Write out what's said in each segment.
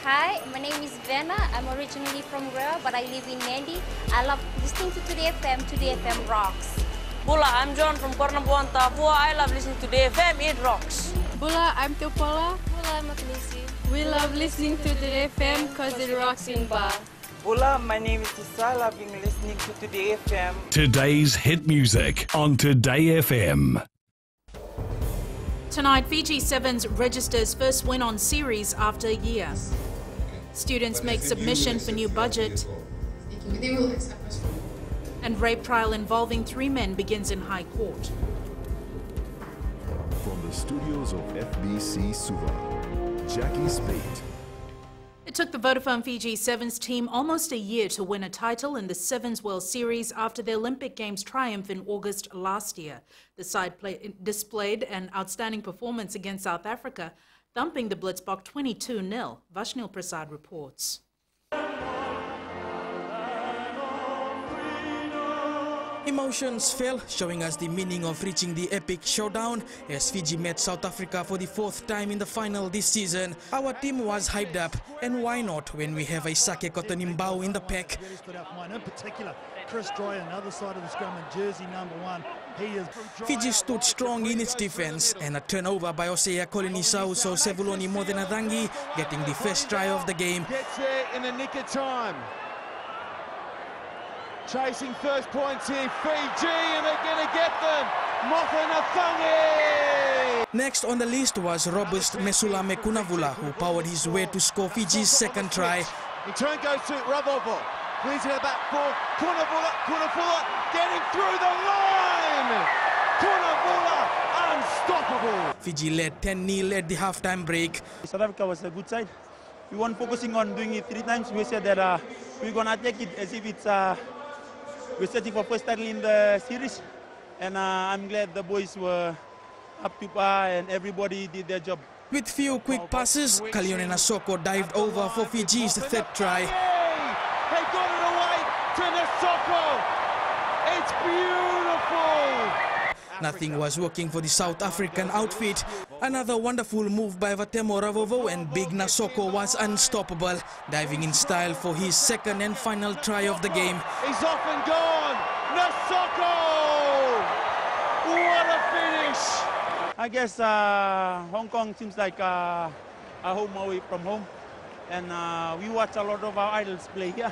Hi, my name is Vena. I'm originally from Rea, but I live in Nandi. I love listening to Today FM. Today FM rocks. Bula, I'm John from Kornabuan, Papua. I love listening to Today FM. It rocks. Bula, I'm Teopola. Bula, I'm Makanisi. We love listening to Today FM because it rocks in Ba. Bula, my name is Tisal. I've been listening to Today FM. Today's hit music on Today FM. Tonight, Fiji Sevens registers first win on series after a year. Students make submission for new budget. And rape trial involving 3 men begins in High Court. From the studios of FBC Suva, Jackie Spate. It took the Vodafone Fiji Sevens team almost a year to win a title in the Sevens World Series after the Olympic Games triumph in August last year. The side displayed an outstanding performance against South Africa, thumping the Blitzbok 22-0. Vashnil Prasad reports. Emotions fell, showing us the meaning of reaching the epic showdown as Fiji met South Africa for the 4th time in the final this season. Our team was hyped up, and why not when we have a Sake Kotonimbao in the pack? In particular, Chris Droy on the other side of the scrum in jersey number 1. Fiji stood strong in its defense, and a turnover by Osea Kolinisau saw Sevuloni Modenadangi getting the first try of the game. Gets there in the nick of time. Chasing first points here, Fiji, and they're going to get them. Modenadangi! Next on the list was robust Mesulame Kunavula, who powered his way to score Fiji's second try. The turn goes to Ravovo. Please her back for Kunavula getting through the line! Kunavula unstoppable! Fiji led 10-0 at the halftime break. South Africa was a good side. We weren't focusing on doing it 3 times. We said that we're going to take it as if it's we're searching for first title in the series. And I'm glad the boys were up to par and everybody did their job. With few quick passes, Kalione Nasoko dived over for Fiji's 3rd try. They got it away to Nasoko. It's beautiful. Nothing was working for the South African outfit. Another wonderful move by Vatemo Ravovo, and Big Nasoko was unstoppable, diving in style for his 2nd and final try of the game. He's off and gone. Nasoko! What a finish! I guess Hong Kong seems like a home away from home. And we watch a lot of our idols play here.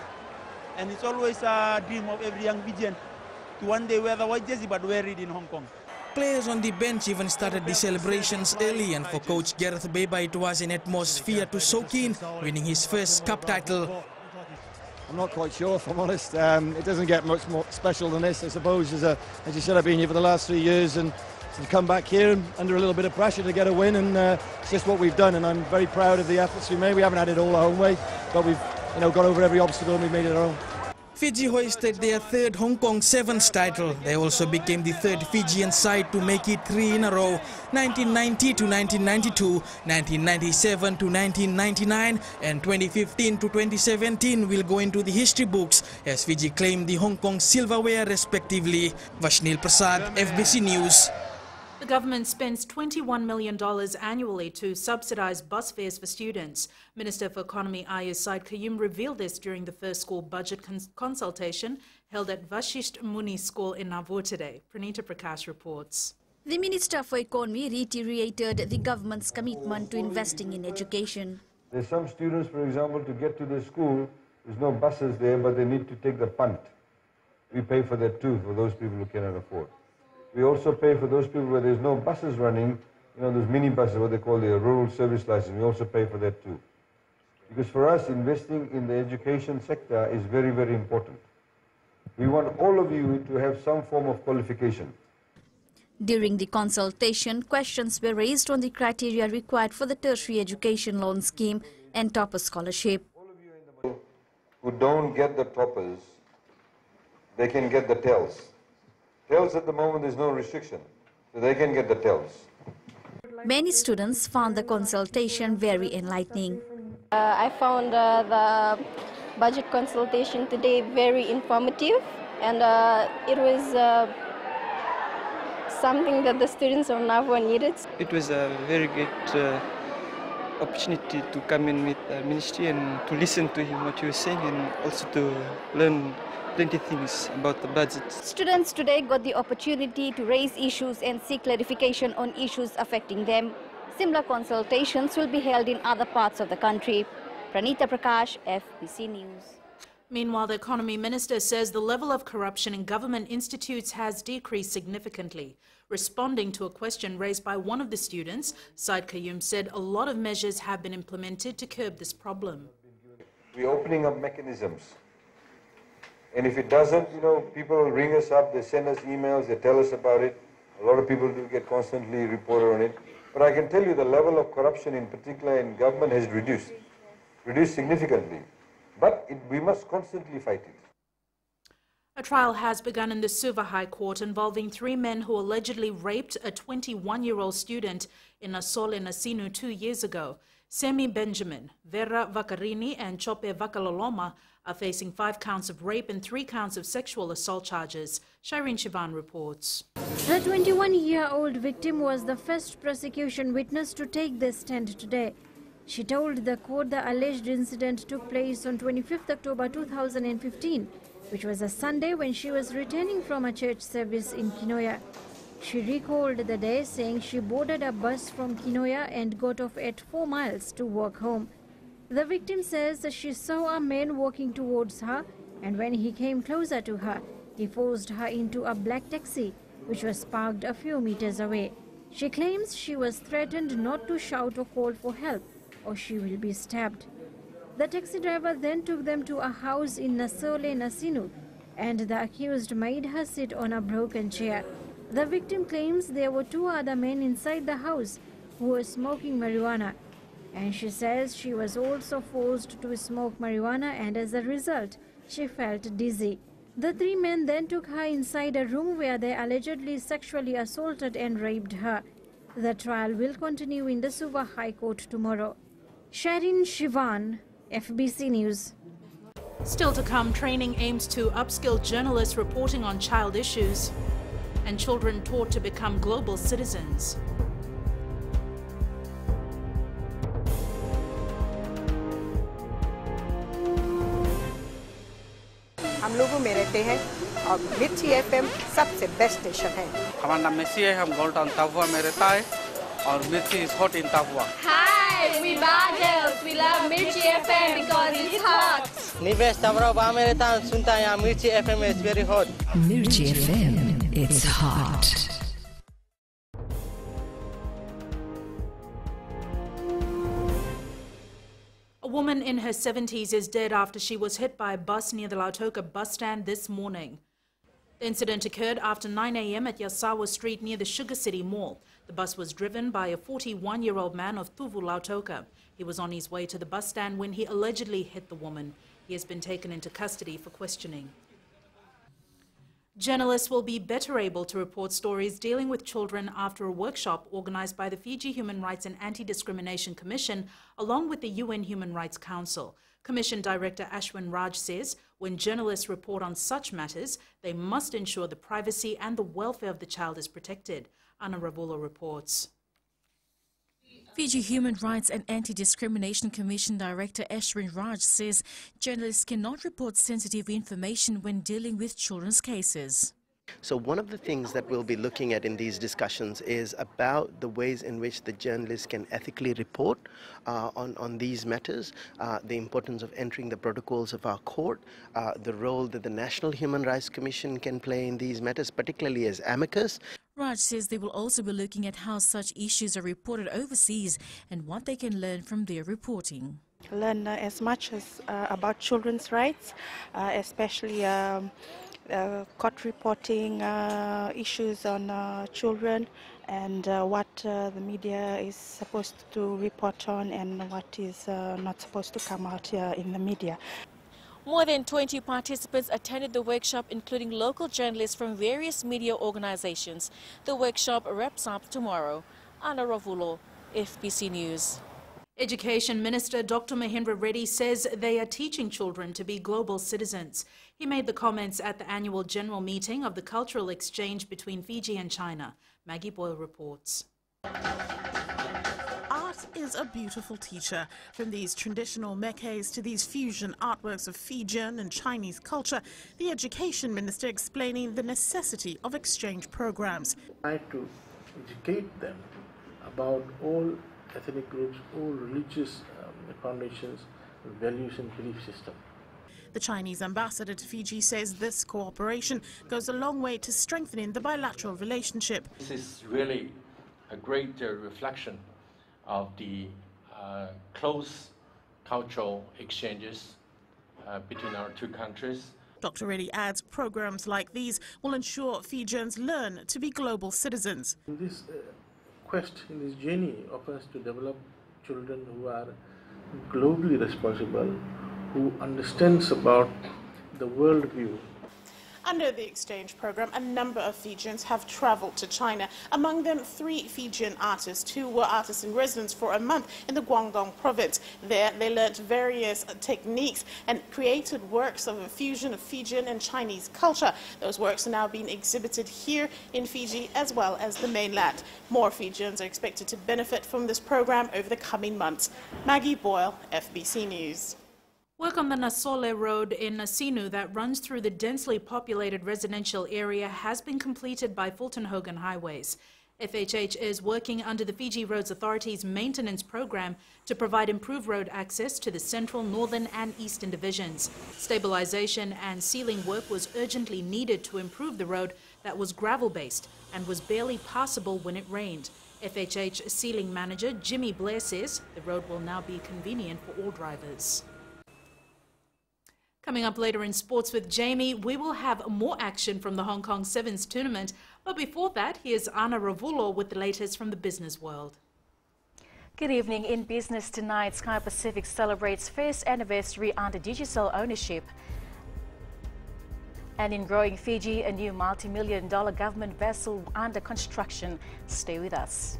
And it's always a dream of every young Fijian to one day wear the white jersey but wear it in Hong Kong. Players on the bench even started the celebrations early, and for coach Gareth Beba it was an atmosphere to soak in, winning his first cup title. I'm not quite sure, if I'm honest. It doesn't get much more special than this, I suppose. As you said, I've been here for the last 3 years, and to come back here under a little bit of pressure to get a win, and it's just what we've done, and I'm very proud of the efforts we made. We haven't had it all our own way, but we've got over every obstacle and we've made it our own. Fiji hoisted their 3rd Hong Kong Sevens title. They also became the 3rd Fijian side to make it 3 in a row. 1990 to 1992, 1997 to 1999, and 2015 to 2017 will go into the history books as Fiji claimed the Hong Kong silverware respectively. Vashnil Prasad, FBC News. The government spends $21 million annually to subsidize bus fares for students. Minister for Economy Ayush Said Qayyum revealed this during the first school budget consultation held at Vashisht Muni School in Navur today. Pranita Prakash reports. The Minister for Economy reiterated the government's commitment to investing in education. There's some students, for example, to get to the school, there's no buses there, but they need to take the punt. We pay for that too, for those people who cannot afford. We also pay for those people where there's no buses running, those mini buses, what they call the rural service license. We also pay for that too. Because for us, investing in the education sector is very, very important. We want all of you to have some form of qualification. During the consultation, questions were raised on the criteria required for the tertiary education loan scheme and topper scholarship. All of you who don't get the toppers, they can get the TELs. TELs at the moment, there's no restriction, so they can get the TELs. Many students found the consultation very enlightening. I found the budget consultation today very informative, and it was something that the students of Navua needed. It was a very good opportunity to come in with the ministry and to listen to him what he was saying, and also to learn plenty of things about the budget. Students today got the opportunity to raise issues and seek clarification on issues affecting them. Similar consultations will be held in other parts of the country. Pranita Prakash, FBC News. Meanwhile, the Economy Minister says the level of corruption in government institutes has decreased significantly. Responding to a question raised by one of the students, Said Qayyum said a lot of measures have been implemented to curb this problem. We're opening up mechanisms. And if it doesn't, people ring us up, they send us emails, they tell us about it. A lot of people do get constantly reported on it. But I can tell you the level of corruption, in particular in government, has reduced significantly. But we must constantly fight it. A trial has begun in the Suva High Court involving 3 men who allegedly raped a 21-year-old student in Asole Nasinu 2 years ago. Semi Benjamin, Vera Vakarini and Chope Vakaloloma are facing 5 counts of rape and 3 counts of sexual assault charges. Shireen Shivan reports. The 21-year-old victim was the first prosecution witness to take the stand today. She told the court the alleged incident took place on 25th October 2015, which was a Sunday when she was returning from a church service in Kinoya. She recalled the day saying she boarded a bus from Kinoya and got off at 4 miles to walk home. The victim says that she saw a man walking towards her, and when he came closer to her, he forced her into a black taxi, which was parked a few meters away. She claims she was threatened not to shout or call for help, or she will be stabbed. The taxi driver then took them to a house in Nasole Nasinu, and the accused made her sit on a broken chair. The victim claims there were 2 other men inside the house who were smoking marijuana, and she says she was also forced to smoke marijuana, and as a result, she felt dizzy. The 3 men then took her inside a room where they allegedly sexually assaulted and raped her. The trial will continue in the Suva High Court tomorrow. Shireen Shivan, FBC News. Still to come, training aims to upskill journalists reporting on child issues and children taught to become global citizens. हम लोगों में रहते हैं और मिर्ची FM सबसे best station है। हमारा नाम मिर्ची है, हम गोल्ड टाउन तापुआ में रहता है और मिर्ची इज हॉट इन तापुआ। Hi, we Badals. We love Mirchi FM because it's hot. निवेश तापुआ में रहता हूँ, सुनता है यहाँ मिर्ची FM is very hot. Mirchi FM, it's hot. A woman in her 70s is dead after she was hit by a bus near the Lautoka bus stand this morning. The incident occurred after 9 a.m. at Yasawa Street near the Sugar City Mall. The bus was driven by a 41-year-old man of Tuvu Lautoka. He was on his way to the bus stand when he allegedly hit the woman. He has been taken into custody for questioning. Journalists will be better able to report stories dealing with children after a workshop organized by the Fiji Human Rights and Anti-Discrimination Commission along with the UN Human Rights Council. Commission Director Ashwin Raj says when journalists report on such matters, they must ensure the privacy and the welfare of the child is protected. Anna Ravulo reports. Fiji Human Rights and Anti-Discrimination Commission Director Ashwin Raj says journalists cannot report sensitive information when dealing with children's cases. So one of the things that we'll be looking at in these discussions is about the ways in which the journalists can ethically report on these matters, the importance of entering the protocols of our court, the role that the National Human Rights Commission can play in these matters, particularly as amicus. Raj says they will also be looking at how such issues are reported overseas and what they can learn from their reporting. Learn as much as about children's rights, especially court reporting issues on children and what the media is supposed to report on and what is not supposed to come out in the media. More than 20 participants attended the workshop, including local journalists from various media organizations. The workshop wraps up tomorrow. Anna Ravulo, FBC News. Education Minister Dr. Mahendra Reddy says they are teaching children to be global citizens. He made the comments at the annual general meeting of the cultural exchange between Fiji and China. Maggie Boyle reports. Art Dance is a beautiful teacher. From these traditional mekes to these fusion artworks of Fijian and Chinese culture, the Education Minister explaining the necessity of exchange programs. Try to educate them about all ethnic groups, all religious foundations, values and belief system. The Chinese ambassador to Fiji says this cooperation goes a long way to strengthening the bilateral relationship. This is really a great reflection of the close cultural exchanges between our two countries. Dr. Reddy adds programs like these will ensure Fijians learn to be global citizens. In this quest, in this journey of us to develop children who are globally responsible, who understands about the world view. Under the exchange program, a number of Fijians have traveled to China, among them 3 Fijian artists who were artists in residence for a month in the Guangdong province. There, they learnt various techniques and created works of a fusion of Fijian and Chinese culture. Those works are now being exhibited here in Fiji as well as the mainland. More Fijians are expected to benefit from this program over the coming months. Maggie Boyle, FBC News. Work on the Nasole Road in Nasinu that runs through the densely populated residential area has been completed by Fulton Hogan Highways. FHH is working under the Fiji Roads Authority's maintenance program to provide improved road access to the central, northern and eastern divisions. Stabilization and sealing work was urgently needed to improve the road that was gravel-based and was barely passable when it rained. FHH sealing manager Jimmy Blair says the road will now be convenient for all drivers. Coming up later in sports with Jamie, we will have more action from the Hong Kong Sevens tournament. But before that, here's Anna Ravulo with the latest from the business world. Good evening. In business tonight, Sky Pacific celebrates first anniversary under digital ownership. And in growing Fiji, a new multi-million-dollar government vessel under construction. Stay with us.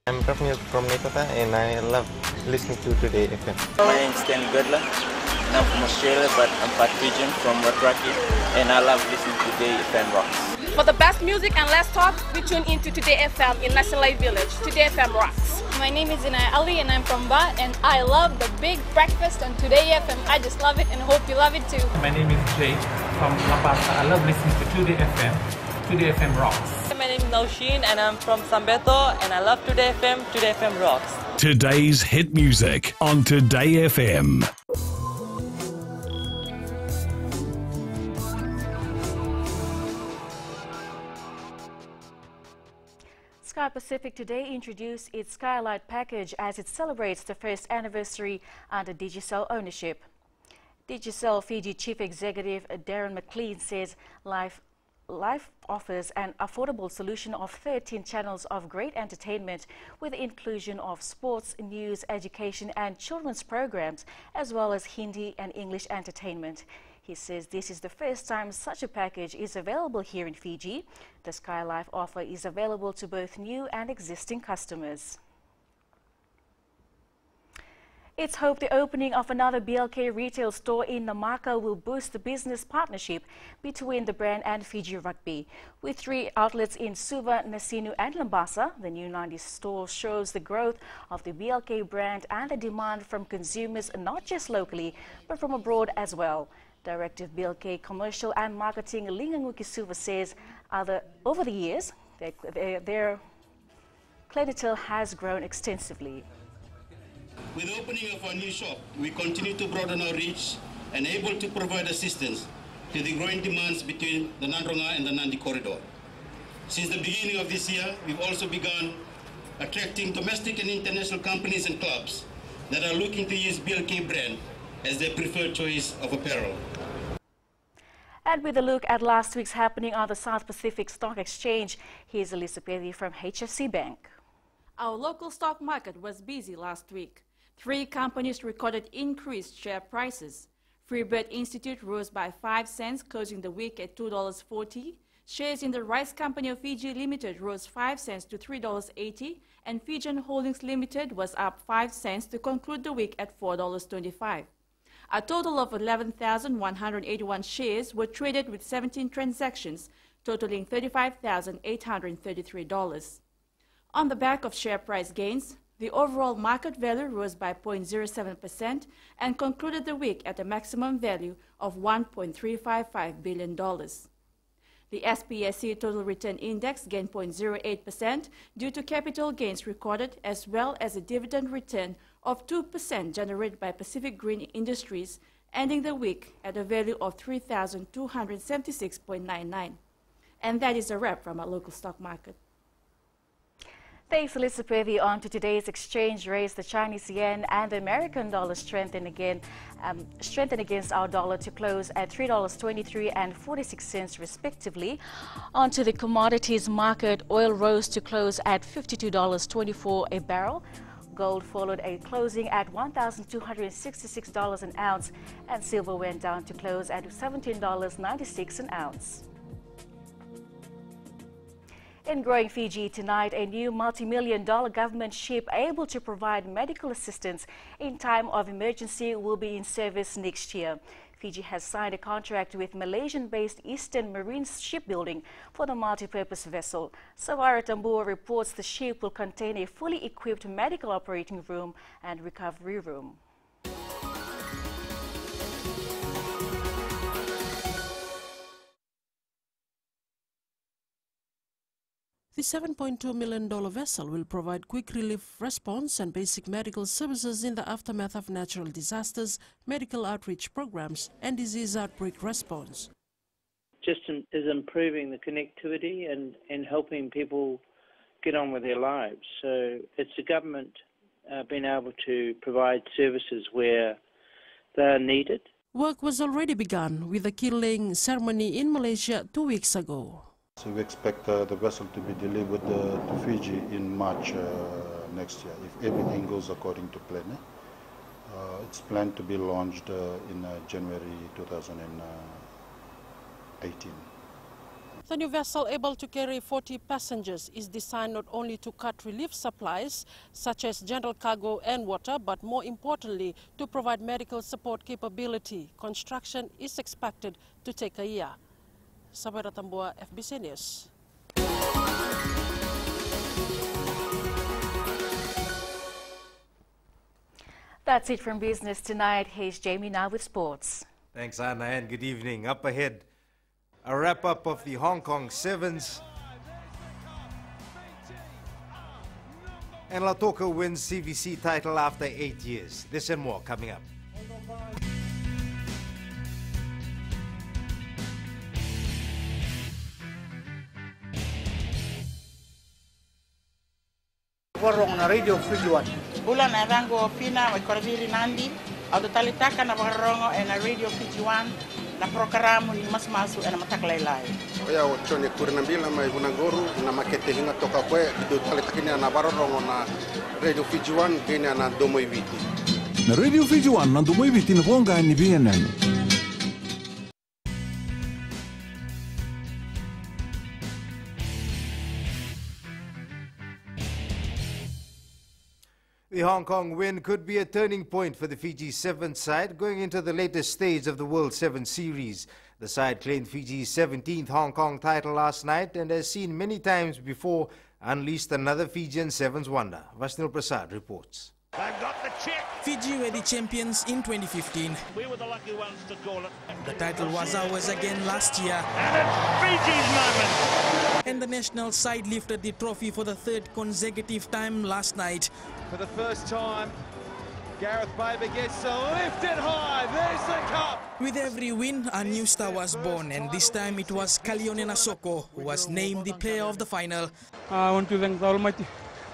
I'm Rafmil from Nepal and I love listening to Today FM. My name is Stanley Goodler and I'm from Australia, but I'm part Fijian from Watraki and I love listening to Today FM Rocks. For the best music and less talk, we tune into Today FM in Nasalai Village. Today FM rocks. My name is Inai Ali and I'm from Ba and I love the big breakfast on Today FM. I just love it and hope you love it too. My name is Jay from La Paz. I love listening to Today FM. Today FM rocks. My name is Naushin and I'm from Sambeto and I love Today FM. Today FM rocks. Today's hit music on Today FM. Sky Pacific today introduced its Skylight package as it celebrates the first anniversary under Digicel ownership. Digicel Fiji Chief Executive Darren McLean says Life offers an affordable solution of 13 channels of great entertainment with the inclusion of sports, news, education and children's programs, as well as Hindi and English entertainment. He says this is the first time such a package is available here in Fiji. The Sky Life offer is available to both new and existing customers. It's hoped the opening of another BLK retail store in Namaka will boost the business partnership between the brand and Fiji Rugby. With 3 outlets in Suva, Nasinu and Lambasa, the new 90 store shows the growth of the BLK brand and the demand from consumers not just locally, but from abroad as well. Director of BLK Commercial and Marketing Linganguki Suva says over the years, their clientele has grown extensively. With the opening of our new shop, we continue to broaden our reach and able to provide assistance to the growing demands between the Nandronga and the Nandi corridor. Since the beginning of this year, we've also begun attracting domestic and international companies and clubs that are looking to use BLK brand as their preferred choice of apparel. And with a look at last week's happening on the South Pacific Stock Exchange, here's Elisa Petty from HFC Bank. Our local stock market was busy last week. 3 companies recorded increased share prices. Freebird Institute rose by 5 cents, closing the week at $2.40. Shares in the Rice Company of Fiji Limited rose 5 cents to $3.80, and Fijian Holdings Limited was up 5 cents to conclude the week at $4.25. A total of 11,181 shares were traded with 17 transactions, totaling $35,833. On the back of share price gains, the overall market value rose by 0.07% and concluded the week at a maximum value of $1.355 billion. The SPSC Total Return Index gained 0.08% due to capital gains recorded, as well as a dividend return of 2% generated by Pacific Green Industries, ending the week at a value of 3,276.99. And that is a wrap from our local stock market. Thanks, Elizabeth. On to today's exchange rates, the Chinese yen and the American dollar strengthened against our dollar to close at $3.23 and 46 cents respectively. On to the commodities market, oil rose to close at $52.24 a barrel. Gold followed a closing at $1,266 an ounce, and silver went down to close at $17.96 an ounce. In growing Fiji tonight, a new multi-million-dollar government ship able to provide medical assistance in time of emergency will be in service next year. Fiji has signed a contract with Malaysian-based Eastern Marine Shipbuilding for the multi-purpose vessel. Sawara Tambua reports the ship will contain a fully equipped medical operating room and recovery room. The $7.2 million vessel will provide quick relief response and basic medical services in the aftermath of natural disasters, medical outreach programs, and disease outbreak response. Just is improving the connectivity and helping people get on with their lives. So it's the government being able to provide services where they are needed. Work was already begun with the keel-laying ceremony in Malaysia 2 weeks ago. So we expect the vessel to be delivered to Fiji in March next year, if everything goes according to plan. It's planned to be launched in January 2018. The new vessel, able to carry 40 passengers, is designed not only to cut relief supplies, such as general cargo and water, but more importantly, to provide medical support capability. Construction is expected to take a year. Sabara Tambua, FBC News. That's it from Business Tonight. Here's Jamie now with sports. Thanks, Anna, and good evening. Up ahead, a wrap-up of the Hong Kong Sevens. And Lautoka wins CVC title after 8 years. This and more coming up. Warong na Radio Fiji One. Bulan na rango pina may korabiri nandi. Auto talitaka na warong na Radio Fiji One. Na programo ni mas masu na mataklaylay. Oya ochone kurinambila mai bunagoro na makete hinga toka kwe do talitakini na warong na Radio Fiji One gina na domo ibiti. Na Radio Fiji One na domo ibiti na bonga ni BNN. The Hong Kong win could be a turning point for the Fiji Sevens side going into the latest stage of the World Sevens Series. The side claimed Fiji's 17th Hong Kong title last night and has seen many times before unleashed another Fijian Sevens wonder. Vasnil Prasad reports. They've got the check. Fiji were the champions in 2015. We were the lucky ones to call it. The title was ours again last year. And it's Fiji's moment. And the national side lifted the trophy for the third consecutive time last night. For the first time, Gareth Baber gets to lift it high. There's the cup. With every win, a new star was born, and this time it was Kalione Nasoko who was named the player of the final. I want to thank the Almighty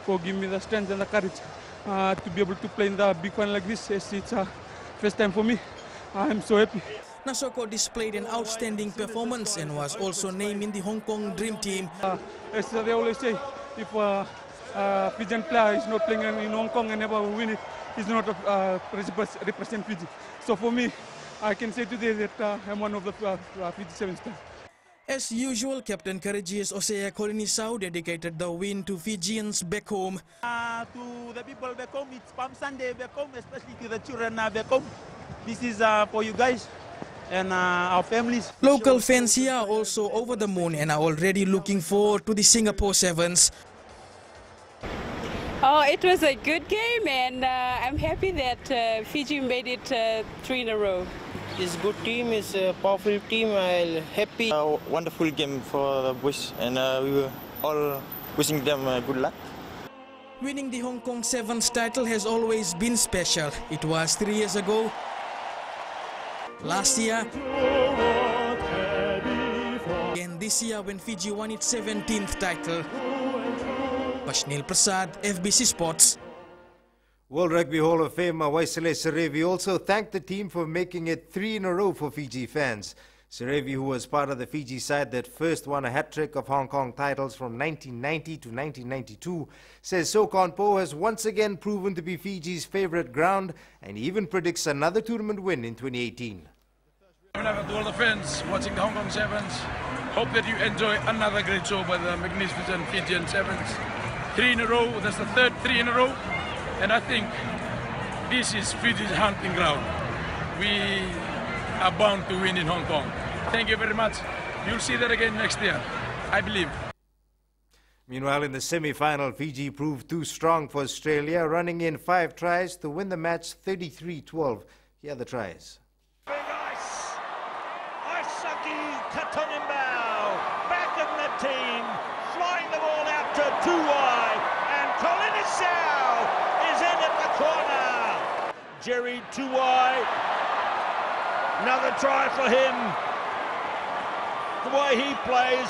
for giving me the strength and the courage to be able to play in the big one like this. It's a first time for me. I'm so happy. Nasoko displayed an outstanding performance and was also named in the Hong Kong Dream Team. As they always say, if Fijian player is not playing in Hong Kong and never win it, he's not represent Fiji. So for me, I can say today that I'm one of the Fiji Sevens players. As usual, Captain Courageous Osea Kolinisau dedicated the win to Fijians back home. To the people back home, it's Palm Sunday back home, especially to the children back home. This is for you guys. and our families. Local fans here are also over the moon and are already looking forward to the Singapore Sevens. Oh, it was a good game, and I'm happy that Fiji made it 3 in a row. It's a good team, it's a powerful team, I'm happy. A wonderful game for the boys, and we were all wishing them good luck. Winning the Hong Kong Sevens title has always been special. It was 3 years ago. Last year. And this year when Fiji won its 17th title. Bashnil Prasad, FBC Sports. World Rugby Hall of Famer Waisile Serevi also thanked the team for making it 3 in a row for Fiji fans. Serevi, who was part of the Fiji side that first won a hat-trick of Hong Kong titles from 1990 to 1992, says Sokonpo has once again proven to be Fiji's favorite ground and even predicts another tournament win in 2018. To all the fans watching the Hong Kong Sevens, hope that you enjoy another great show by the magnificent Fijian Sevens. 3 in a row, that's the third 3 in a row, and I think this is Fiji's hunting ground. We are bound to win in Hong Kong. Thank you very much. You'll see that again next year, I believe. Meanwhile, in the semi-final, Fiji proved too strong for Australia, running in 5 tries to win the match 33-12. Here are the tries. Big ice. Aisaki Katonimbao back in the team, flying the ball out to 2 wide, and Colin Isao is in at the corner. Jerry 2 wide. Another try for him. The way he plays,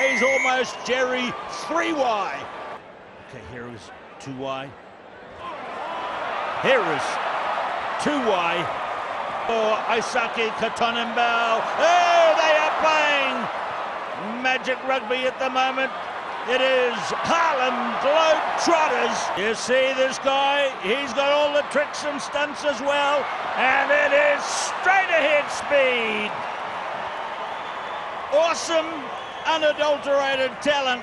he's almost Jerry 3 wide. Okay, here is 2 wide. Here is 2 wide for Aisaki Katonimbao. Oh, they are playing magic rugby at the moment. It is Harlem Globetrotters. You see this guy, he's got all the tricks and stunts as well, and it is straight ahead speed. Awesome, unadulterated talent.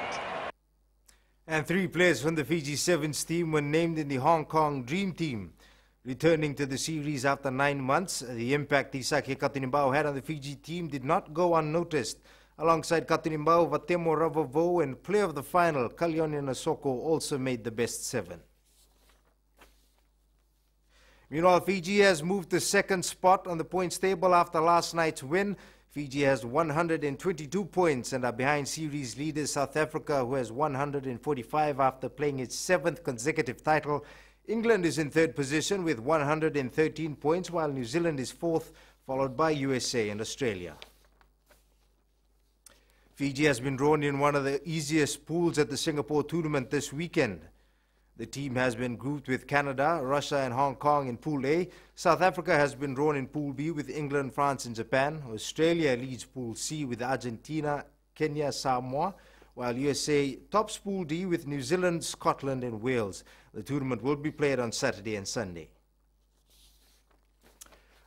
And 3 players from the Fiji Sevens team were named in the Hong Kong Dream Team. Returning to the series after 9 months, the impact Aisaki Katonimbao had on the Fiji team did not go unnoticed. Alongside Katonimbao, Vatemo Ravavo and player of the final, Kalione Nasoko, also made the best 7. Meanwhile, Fiji has moved to 2nd spot on the points table after last night's win. Fiji has 122 points and are behind series leader South Africa, who has 145 after playing its 7th consecutive title. England is in 3rd position with 113 points, while New Zealand is 4th, followed by USA and Australia. Fiji has been drawn in one of the easiest pools at the Singapore tournament this weekend. The team has been grouped with Canada, Russia and Hong Kong in Pool A. South Africa has been drawn in Pool B with England, France and Japan. Australia leads Pool C with Argentina, Kenya, Samoa, while USA tops Pool D with New Zealand, Scotland and Wales. The tournament will be played on Saturday and Sunday.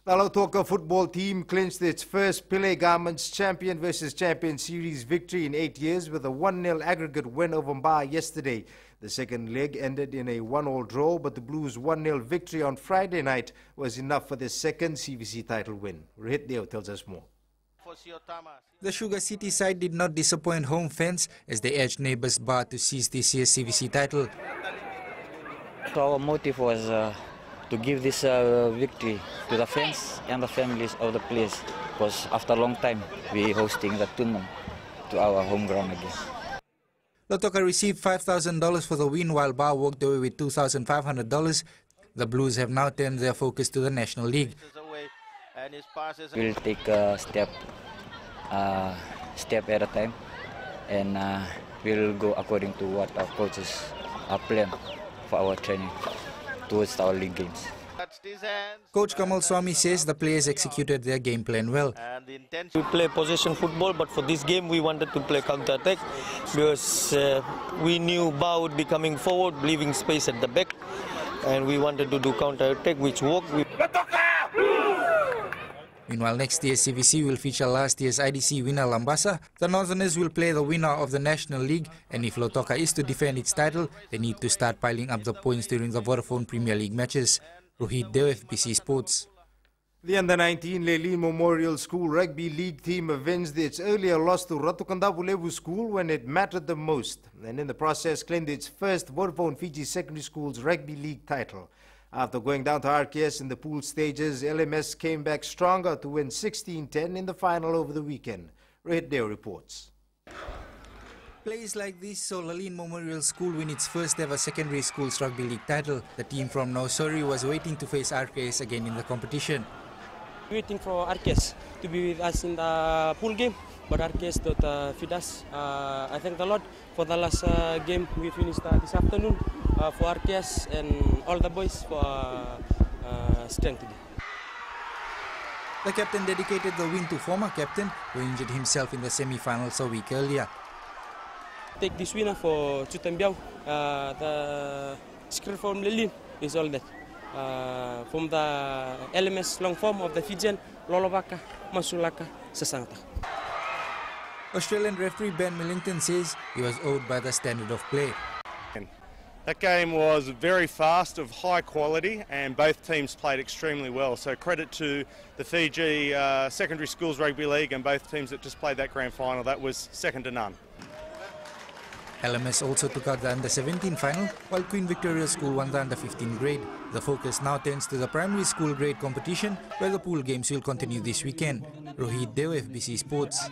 The Lautoka football team clinched its first Pele Garments Champion versus Champion Series victory in 8 years with a 1-0 aggregate win over Mba yesterday. The second leg ended in a 1-all draw, but the Blues' 1-0 victory on Friday night was enough for their second CVC title win. Rohit Deo tells us more. The Sugar City side did not disappoint home fans as they edged neighbours Bar to seize this year's CVC title. So our motive was to give this victory to the fans and the families of the players, because after a long time we hosting the tournament to our home ground again. Lautoka received $5,000 for the win, while Bar walked away with $2,500. The Blues have now turned their focus to the National League. We'll take a step at a time, and we'll go according to what our coaches are planning for our training towards our league games. Coach Kamal Swami says the players executed their game plan well. We play possession football, but for this game we wanted to play counter-attack because we knew Ba would be coming forward, leaving space at the back, and we wanted to do counter-attack, which worked. Meanwhile, next year's CVC will feature last year's IDC winner Lambasa. The Northerners will play the winner of the National League, and if Lautoka is to defend its title, they need to start piling up the points during the Vodafone Premier League matches. Rohit Deo, FBC Sports. The Under-19 Leilin Memorial School Rugby League team avenged its earlier loss to Ratukandabulevu School when it mattered the most, and in the process claimed its first Vodafone Fiji Secondary School's Rugby League title. After going down to RKS in the pool stages, LMS came back stronger to win 16-10 in the final over the weekend. Rohit Deo reports. Plays like this saw Leilin Memorial School win its first ever secondary school's rugby league title. The team from Nausori was waiting to face RKS again in the competition. Waiting for RKS to be with us in the pool game, but RKS don't feed us. I thank the Lord for the last game we finished this afternoon for RKS and all the boys for strength today. The captain dedicated the win to former captain who injured himself in the semi-finals a week earlier. Take this winner for Chutambiao. The script from Leilin is all that. From the LMS long form of the Fijian, Lolovaka, Masulaka, Sasangta. Australian referee Ben Millington says he was awed by the standard of play. That game was very fast, of high quality, and both teams played extremely well. So credit to the Fiji Secondary Schools Rugby League and both teams that just played that grand final. That was second to none. LMS also took out the Under-17 final, while Queen Victoria School won the Under-15 grade. The focus now turns to the primary school grade competition, where the pool games will continue this weekend. Rohit Deo, FBC Sports.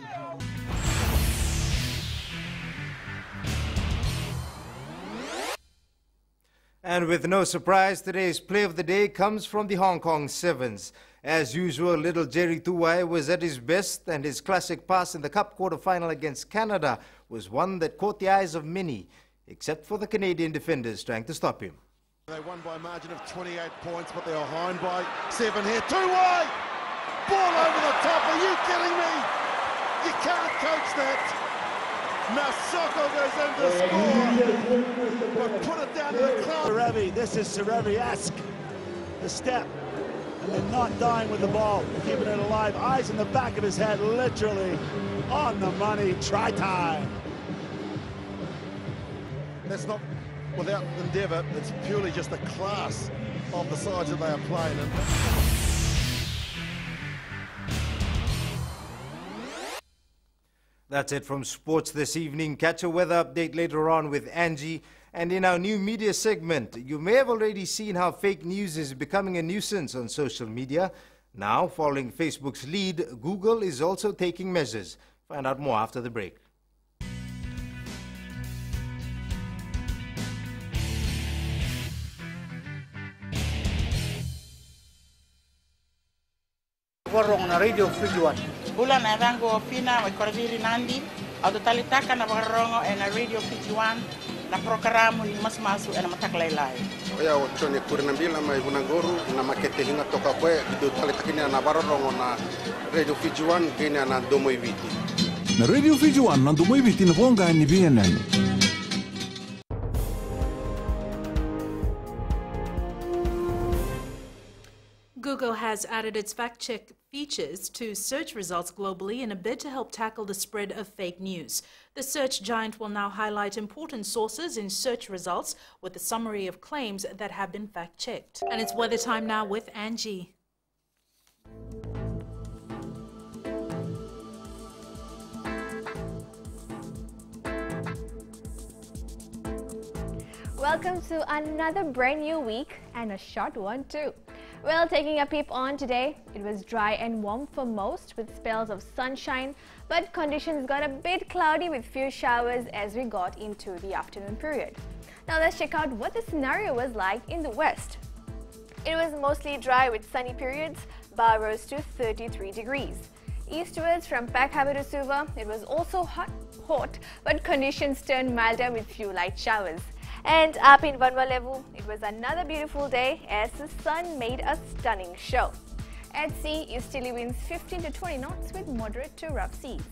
And with no surprise, today's play of the day comes from the Hong Kong Sevens. As usual, little Jerry Tuwai was at his best, and his classic pass in the Cup quarter-final against Canada was one that caught the eyes of many, except for the Canadian defenders trying to stop him. They won by a margin of 28 points, but they are behind by 7 here. Tuwai! Ball over the top, are you kidding me? You can't coach that. Masoko goes in to score, but put it down to the club. Serevi, this is Serevi-esque. The step. And they're not dying with the ball, keeping it alive. Eyes in the back of his head, literally on the money. Try time. That's not without endeavour. It's purely just the class of the sides that they are playing in. That's it from sports this evening. Catch a weather update later on with Angie. And in our new media segment, you may have already seen how fake news is becoming a nuisance on social media. Now, following Facebook's lead, Google is also taking measures. Find out more after the break. Warong na Radio Fiji 1. Bulan na rango pina may korbiri nandi, autotalitaka na warong na Radio Fiji 1. Na programa ni mas masu na mataklailai. Oya ochone kurinambila mai Bunagoro na makete hinga toka kwe do talitakini na barorongo na Radio Fiji 1 gene na domo ibiti. Na Radio Fiji 1 na domo ibiti na bonga ni BNN. Google has added its fact-check features to search results globally in a bid to help tackle the spread of fake news. The search giant will now highlight important sources in search results with a summary of claims that have been fact-checked. And it's weather time now with Angie. Welcome to another brand new week, and a short one too. Well, taking a peep on today, it was dry and warm for most with spells of sunshine, but conditions got a bit cloudy with few showers as we got into the afternoon period. Now let's check out what the scenario was like in the west. It was mostly dry with sunny periods, bar rose to 33 degrees. Eastwards from Pak Harbour to Suva, it was also hot, but conditions turned milder with few light showers. And up in Vanwalevu, it was another beautiful day as the sun made a stunning show. At sea, easterly winds 15 to 20 knots with moderate to rough seas.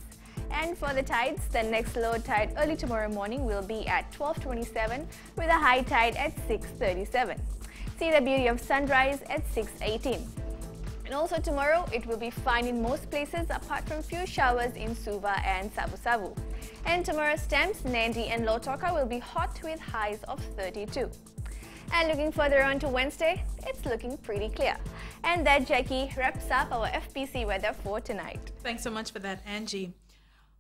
And for the tides, the next low tide early tomorrow morning will be at 12:27 with a high tide at 6:37. See the beauty of sunrise at 6:18. And also tomorrow, it will be fine in most places apart from few showers in Suva and Savu Savu. And tomorrow's temps, Nandi and Lautoka will be hot with highs of 32. And looking further on to Wednesday, it's looking pretty clear. And that, Jackie, wraps up our FPC weather for tonight. Thanks so much for that, Angie.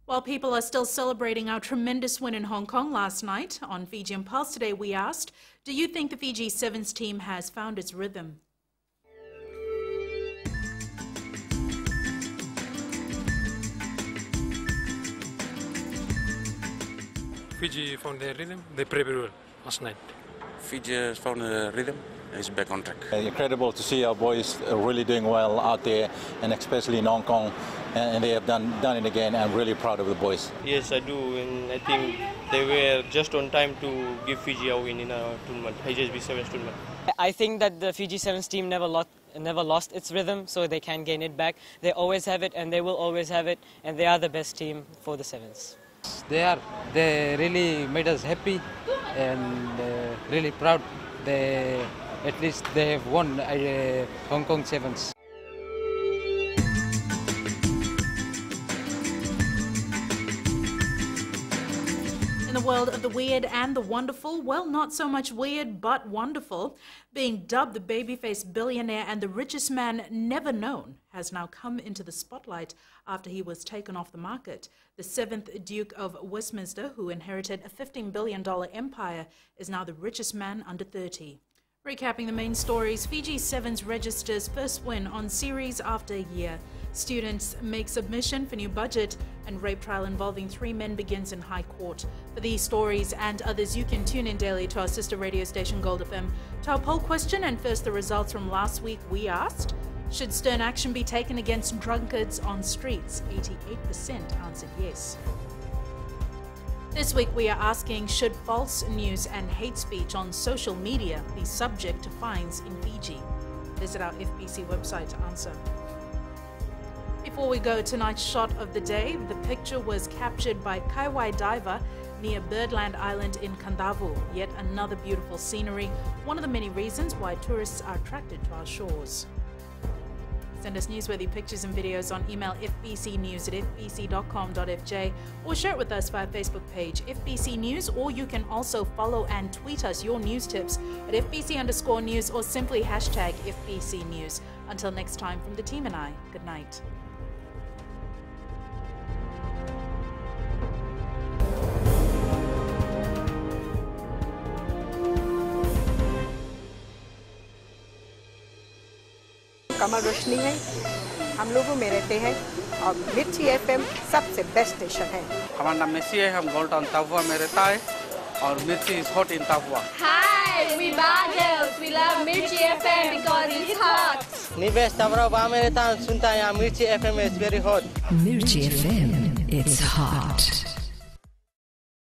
While people are still celebrating our tremendous win in Hong Kong last night, on Fiji Pulse today we asked, do you think the Fiji Sevens team has found its rhythm? Fiji found their rhythm. They played very well last night. Fiji has found a rhythm and is back on track. Incredible to see our boys really doing well out there, and especially in Hong Kong, and they have done it again. I'm really proud of the boys. Yes, I do, and I think they were just on time to give Fiji a win in our tournament, HSB Sevens tournament. I think that the Fiji Sevens team never lost its rhythm, so they can gain it back. They always have it, and they will always have it, and they are the best team for the Sevens. They really made us happy and really proud. At least they have won Hong Kong Sevens. In the world of the weird and the wonderful, well, not so much weird, but wonderful. Being dubbed the babyface billionaire and the richest man never known has now come into the spotlight after he was taken off the market. The 7th Duke of Westminster, who inherited a $15 billion empire, is now the richest man under 30. Recapping the main stories, Fiji Sevens registers first win on series after a year. Students make submission for new budget, and rape trial involving 3 men begins in High Court. For these stories and others, you can tune in daily to our sister radio station Gold FM. To our poll question, and first the results from last week, we asked, should stern action be taken against drunkards on streets? 88% answered yes. This week we are asking, should false news and hate speech on social media be subject to fines in Fiji? Visit our FPC website to answer. Before we go, tonight's shot of the day, the picture was captured by Kaiwai diver near Birdland Island in Kandavu. Yet another beautiful scenery, one of the many reasons why tourists are attracted to our shores. Send us newsworthy pictures and videos on email fbcnews@fbc.com.fj or share it with us via Facebook page FBC News, or you can also follow and tweet us your news tips at FBC_news or simply hashtag FBC News. Until next time, from the team and I, good night. कमल रोशनी है, हम लोगों में रहते हैं और मिर्ची FM सबसे best station है। हमारा नाम मेसी है, हम गोल्ड टाउन ताफुआ में रहता है और मिर्ची इज हॉट इन ताफुआ। Hi, we bad girls. We love Mirchi FM because it's hot. निवेश ताफुआ में रहता हूँ, सुनता है यहाँ मिर्ची FM is very hot. Mirchi FM, it's hot.